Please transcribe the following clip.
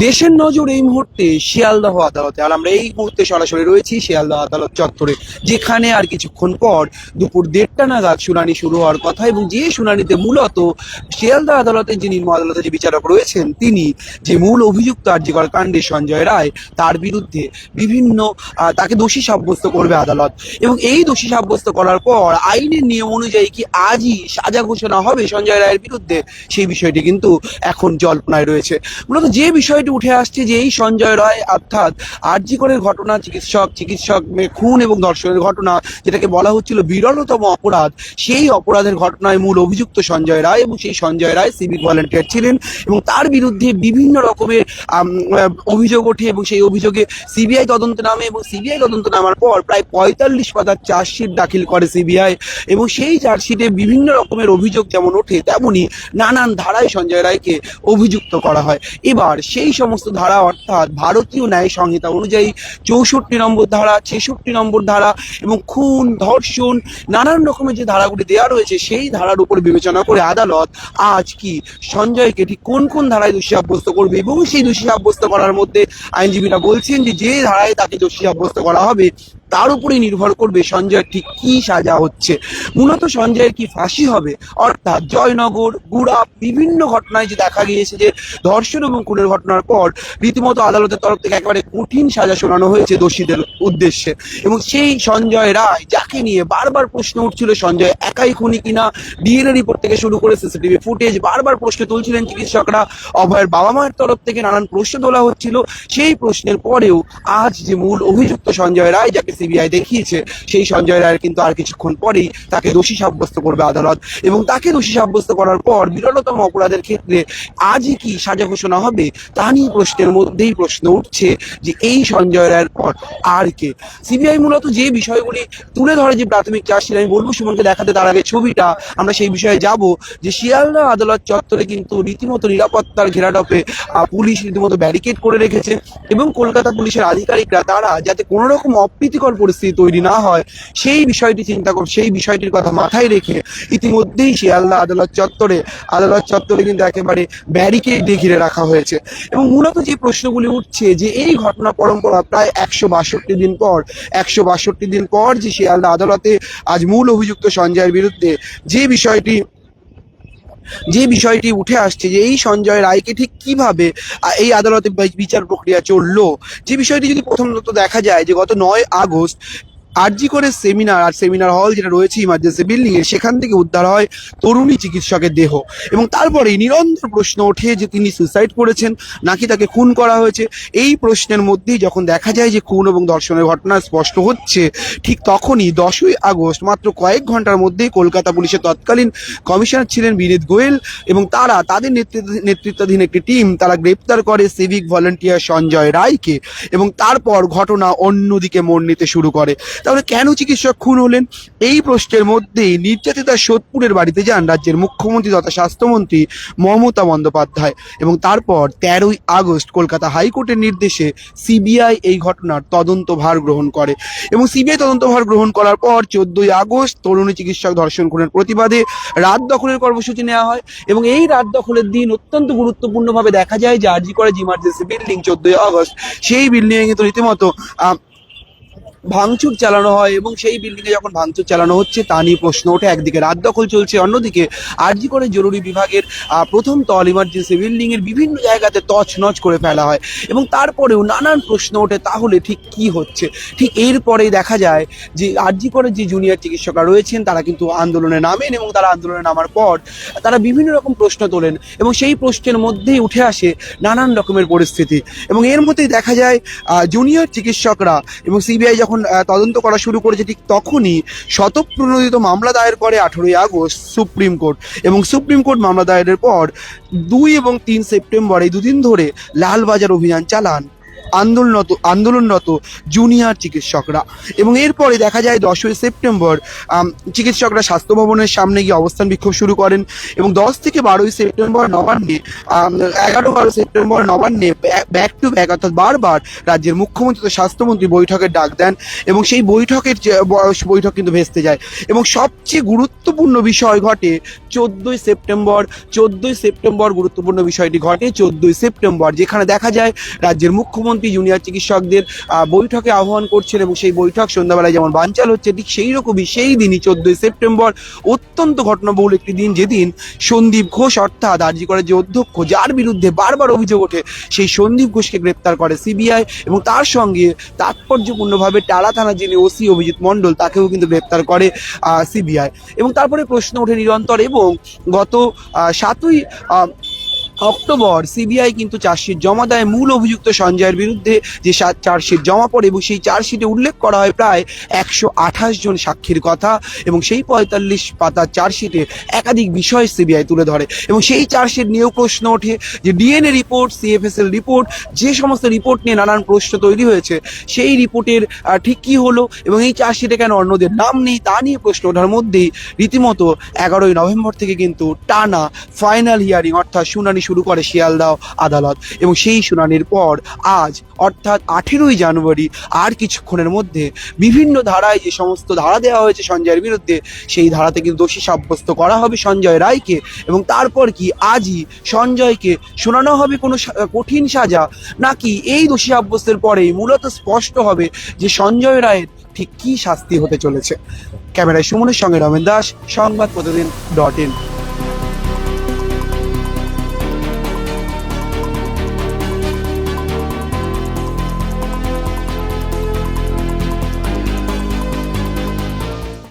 দেশের নজর এই মুহূর্তে শিয়ালদহ আদালতে, আর আমরা এই মুহূর্তে সরাসরি রয়েছি শিয়ালদহ আদালত চত্বরে, যেখানে আর কিছুক্ষণ পর দুপুর 1:30টা নাগাদ শুনানি শুরু হওয়ার কথা। এবং যে শুনানিতে মূলত শিয়ালদহ আদালতের যে নিম্ন আদালতে যে বিচারক রয়েছেন, তিনি যে মূল অভিযুক্ত আর.জি. কর কাণ্ডে সঞ্জয় রায়, তার বিরুদ্ধে বিভিন্ন তাকে দোষী সাব্যস্ত করবে আদালত। এবং এই দোষী সাব্যস্ত করার পর আইনের নিয়ম অনুযায়ী কি আজই সাজা ঘোষণা হবে সঞ্জয় রায়ের বিরুদ্ধে, সেই বিষয়টি কিন্তু এখন জল্পনায় রয়েছে। মূলত যে বিষয়টি উঠে আসছে যে এই সঞ্জয় রায়, অর্থাৎ আর.জি. করের ঘটনা, চিকিৎসক খুন এবং ধর্ষণের ঘটনা, যেটাকে বলা হচ্ছিল বিরলতম অপরাধ, সেই অপরাধের ঘটনায় মূল অভিযুক্ত সঞ্জয় রায়। এবং সেই সঞ্জয় রায় সিভিক ভলেন্টিয়ার ছিলেন এবং তার বিরুদ্ধে বিভিন্ন রকমের অভিযোগ ওঠে এবং সেই অভিযোগে সিবিআই তদন্তে নামে। এবং সিবিআই তদন্ত নামার পর প্রায় 45 পাতার চার্জশিট দাখিল করে সিবিআই। এবং সেই চার্জশিটে বিভিন্ন রকমের অভিযোগ যেমন ওঠে, তেমনি নানান ধারায় সঞ্জয় রায়কে অভিযুক্ত করা হয়। এবার সেই সমস্ত ধারা, অর্থাৎ ভারতীয় ন্যায় সংহিতা অনুযায়ী 64 নম্বর ধারা, 66 নম্বর ধারা এবং খুন, ধর্ষণ, নানান রকমের যে ধারাগুলি দেওয়া রয়েছে, সেই ধারার উপর বিবেচনা করে আদালত আজ কি সঞ্জয়কে ঠিক কোন কোন ধারায় দোষী সাব্যস্ত করবে। এবং সেই দোষী সাব্যস্ত করার মধ্যে আইনজীবীরা বলছেন যে যে ধারায় তাকে দোষী সাব্যস্ত করা হবে, তার উপরেই নির্ভর করবে সঞ্জয়ের ঠিক কি সাজা হচ্ছে। মূলত সঞ্জয়ের কি ফাঁসি হবে, অর্থাৎ জয়নগর, গুড়াপ, বিভিন্ন ঘটনায় যে দেখা গিয়েছে যে ধর্ষণ এবং খুনের ঘটনার পর রীতিমতো আদালতের তরফ থেকে একেবারে কঠিন সাজা শোনানো হয়েছে দোষীদের উদ্দেশ্যে। এবং সেই সঞ্জয় রায়, যাকে নিয়ে বারবার প্রশ্ন উঠছিল সঞ্জয় একাই খুনি কিনা, ডিএনএ রিপোর্ট থেকে শুরু করে সিসিটিভি ফুটেজ, বারবার প্রশ্ন তুলছিলেন চিকিৎসকরা, অভয়ের বাবা মায়ের তরফ থেকে নানান প্রশ্ন তোলা হচ্ছিল। সেই প্রশ্নের পরেও আজ যে মূল অভিযুক্ত সঞ্জয় রায়, যাকে সিবিআই দেখিয়েছে, সেই সঞ্জয় রায়ের কিন্তু আর কিছুক্ষণ পরেই তাকে দোষী সাব্যস্ত করবে আদালত। এবং তাকে দোষী সাব্যস্ত করার পর বিরলতম অপরাধের ক্ষেত্রে আজই কি সাজা ঘোষণা হবে, তা নিয়ে প্রশ্নের মধ্যেই প্রশ্ন উঠছে যে এই সঞ্জয় রায়ের পর আর কে। সিবিআই মূলত যে বিষয়গুলি তুলে ধরে যে প্রাথমিক চার্জশিট, আমি বলবো সুমনকে দেখাতে, তার আগে ছবিটা আমরা সেই বিষয়ে যাব। যে শিয়ালদহ আদালত চত্বরে কিন্তু রীতিমতো নিরাপত্তার ঘেরাটপে পুলিশ রীতিমতো ব্যারিকেড করে রেখেছে। এবং কলকাতা পুলিশের আধিকারিকরা, তারা যাতে কোনো রকম অপ্রীতিকর পরিস্থিতি তৈরি না হয়, সেই বিষয়টি সেই বিষয়টির কথা মাথায় রেখে ইতিমধ্যেই শিয়ালদহ আদালত চত্বরে কিন্তু একেবারে ব্যারিকেড দিয়ে ঘিরে রাখা হয়েছে। এবং মূলত যে প্রশ্নগুলি উঠছে যে এই ঘটনা পরম্পরা প্রায় 162 দিন পর যে শিয়ালদা আদালতে আজ মূল অভিযুক্ত সঞ্জয়ের বিরুদ্ধে যে বিষয়টি উঠে আসছে যে এই সঞ্জয় রায়কে ঠিক কিভাবে এই আদালতে বিচার প্রক্রিয়া চললো, যে বিষয়টি যদি প্রথমত দেখা যায় যে গত 9 আগস্ট আর.জি. করে সেমিনার হল যেটা রয়েছে ইমার্জেন্সি বিল্ডিং এর, সেখান থেকে উদ্ধার হয় তরুণী চিকিৎসকের দেহ। এবং তারপরে নিরন্তর প্রশ্ন ওঠে যে তিনি সুসাইড করেছেন নাকি তাকে খুন করা হয়েছে। এই প্রশ্নের মধ্যেই যখন দেখা যায় যে খুন এবং ধর্ষণের ঘটনা স্পষ্ট হচ্ছে, ঠিক তখনই 10ই আগস্ট মাত্র কয়েক ঘন্টার মধ্যেই কলকাতা পুলিশের তৎকালীন কমিশনার ছিলেন বিনীত গোয়েল এবং তাদের নেতৃত্বাধীন একটি টিম, তারা গ্রেপ্তার করে সিভিক ভলেন্টিয়ার সঞ্জয় রায়কে। এবং তারপর ঘটনা অন্যদিকে মোড় নিতে শুরু করে। তাহলে কেন চিকিৎসক খুন হলেন, এই প্রশ্নের মধ্যেই নির্যাতিতা সোদপুরের বাড়িতে যান রাজ্যের মুখ্যমন্ত্রী তথা স্বাস্থ্যমন্ত্রী মমতা বন্দ্যোপাধ্যায়। এবং তারপর 13ই আগস্ট কলকাতা হাইকোর্টের নির্দেশে সিবিআই এই ঘটনার তদন্তভার গ্রহণ করে। এবং সিবিআই তদন্তভার গ্রহণ করার পর 14ই আগস্ট তরুণী চিকিৎসক ধর্ষণ খুনের প্রতিবাদে রাত দখলের কর্মসূচি নেওয়া হয়। এবং এই রাত দখলের দিন অত্যন্ত গুরুত্বপূর্ণভাবে দেখা যায় যে আর.জি. করে ইমার্জেন্সি বিল্ডিং 14ই আগস্ট, সেই বিল্ডিং এ কিন্তু রীতিমতো ভাঙচুর চালানো হয়। এবং সেই বিল্ডিংয়ে যখন ভাঙচুর চালানো হচ্ছে, তা নিয়ে প্রশ্ন ওঠে, একদিকে রাত দখল চলছে, অন্যদিকে আর.জি. করে জরুরি বিভাগের প্রথম তল ইমার্জেন্সি বিল্ডিং এর বিভিন্ন জায়গাতে তছনছ করে ফেলা হয়। এবং তারপরেও নানান প্রশ্ন ওঠে, তাহলে ঠিক কি হচ্ছে। ঠিক এরপরেই দেখা যায় যে আর.জি. করে যে জুনিয়র চিকিৎসকরা রয়েছেন, তারা কিন্তু আন্দোলনে নামেন। এবং তারা আন্দোলনে নামার পর তারা বিভিন্ন রকম প্রশ্ন তোলেন এবং সেই প্রশ্নের মধ্যেই উঠে আসে নানান রকমের পরিস্থিতি। এবং এর মধ্যেই দেখা যায় জুনিয়র চিকিৎসকরা এবং সিবিআই যখন তদন্ত করা শুরু করেছে, ঠিক তখনই শতপ্রণোদিত মামলা দায়ের করে 18ই আগস্ট সুপ্রিম কোর্ট। এবং সুপ্রিম কোর্ট মামলা দায়েরের পর 2 এবং 3 সেপ্টেম্বর এই দুদিন ধরে লালবাজার অভিযান চালান আন্দোলনরত জুনিয়র চিকিৎসকরা। এবং এরপরে দেখা যায় 10ই সেপ্টেম্বর চিকিৎসকরা স্বাস্থ্য ভবনের সামনে গিয়ে অবস্থান বিক্ষোভ শুরু করেন এবং 10 থেকে 12ই সেপ্টেম্বর নবান্নে 11-12 সেপ্টেম্বর নবান্নে ব্যাক টু ব্যাক অর্থাৎ বারবার রাজ্যের মুখ্যমন্ত্রী তো স্বাস্থ্যমন্ত্রী বৈঠকের ডাক দেন এবং সেই বৈঠক কিন্তু ভেস্তে যায়। এবং সবচেয়ে গুরুত্বপূর্ণ বিষয় ঘটে 14ই সেপ্টেম্বর গুরুত্বপূর্ণ বিষয়টি ঘটে 14ই সেপ্টেম্বর, যেখানে দেখা যায় রাজ্যের মুখ্যমন্ত্রী জুনিয়র চিকিৎসকদের বৈঠকে আহ্বান করছেন এবং সেই বৈঠক সন্ধ্যাবেলায় যেমন বানচাল হচ্ছে, ঠিক সেই রকমই সেই দিনই 14ই সেপ্টেম্বর অত্যন্ত ঘটনাবহুল একটি দিন, যেদিন সন্দীপ ঘোষ অর্থাৎ আরজি করের যে অধ্যক্ষ, যার বিরুদ্ধে বারবার অভিযোগ ওঠে, সেই সন্দীপ ঘোষকে গ্রেপ্তার করে সিবিআই এবং তার সঙ্গে তাৎপর্যপূর্ণভাবে টালা থানার যিনি ওসি অভিজিৎ মণ্ডল, তাকেও কিন্তু গ্রেপ্তার করে সিবিআই। এবং তারপরে প্রশ্ন ওঠে নিরন্তর এবং গত 7ই অক্টোবর সিবিআই কিন্তু চার্জশিট জমা দেয় মূল অভিযুক্ত সঞ্জয়ের বিরুদ্ধে, যে চার্জশিট জমা পড়ে এবং সেই চার্জশিটে উল্লেখ করা হয় প্রায় 128 জন সাক্ষীর কথা এবং সেই 45 পাতার চার্জশিটে একাধিক বিষয় সিবিআই তুলে ধরে এবং সেই চার্জশিট নিয়েও প্রশ্ন ওঠে যে ডিএনএ রিপোর্ট, সিএফএসএল রিপোর্ট, যে সমস্ত রিপোর্ট নিয়ে নানান প্রশ্ন তৈরি হয়েছে, সেই রিপোর্টের ঠিক কী হলো এবং এই চার্জশিটে কেন অন্যদের নাম নেই, তা নিয়ে প্রশ্ন ওঠার মধ্যেই রীতিমতো 11ই নভেম্বর থেকে কিন্তু টানা ফাইনাল হিয়ারিং অর্থাৎ শুনানি শুরু করে শিয়ালদহ আদালত এবং সেই শুনানির পর আজ অর্থাৎ 18ই জানুয়ারি আর কিছুক্ষণের মধ্যে বিভিন্ন ধারায় যে সমস্ত ধারা দেওয়া হয়েছে সঞ্জয়ের বিরুদ্ধে, সেই ধারাতে কিন্তু দোষী সাব্যস্ত করা হবে সঞ্জয় রায়কে এবং তারপর কি আজই সঞ্জয়কে শোনানো হবে কোনো কঠিন সাজা, নাকি এই দোষী সাব্যস্তের পরেই মূলত স্পষ্ট হবে যে সঞ্জয় রায়ের ঠিক কী শাস্তি হতে চলেছে। ক্যামেরায় সুমনের সঙ্গে রমেন দাস, সংবাদ প্রতিদিন .in।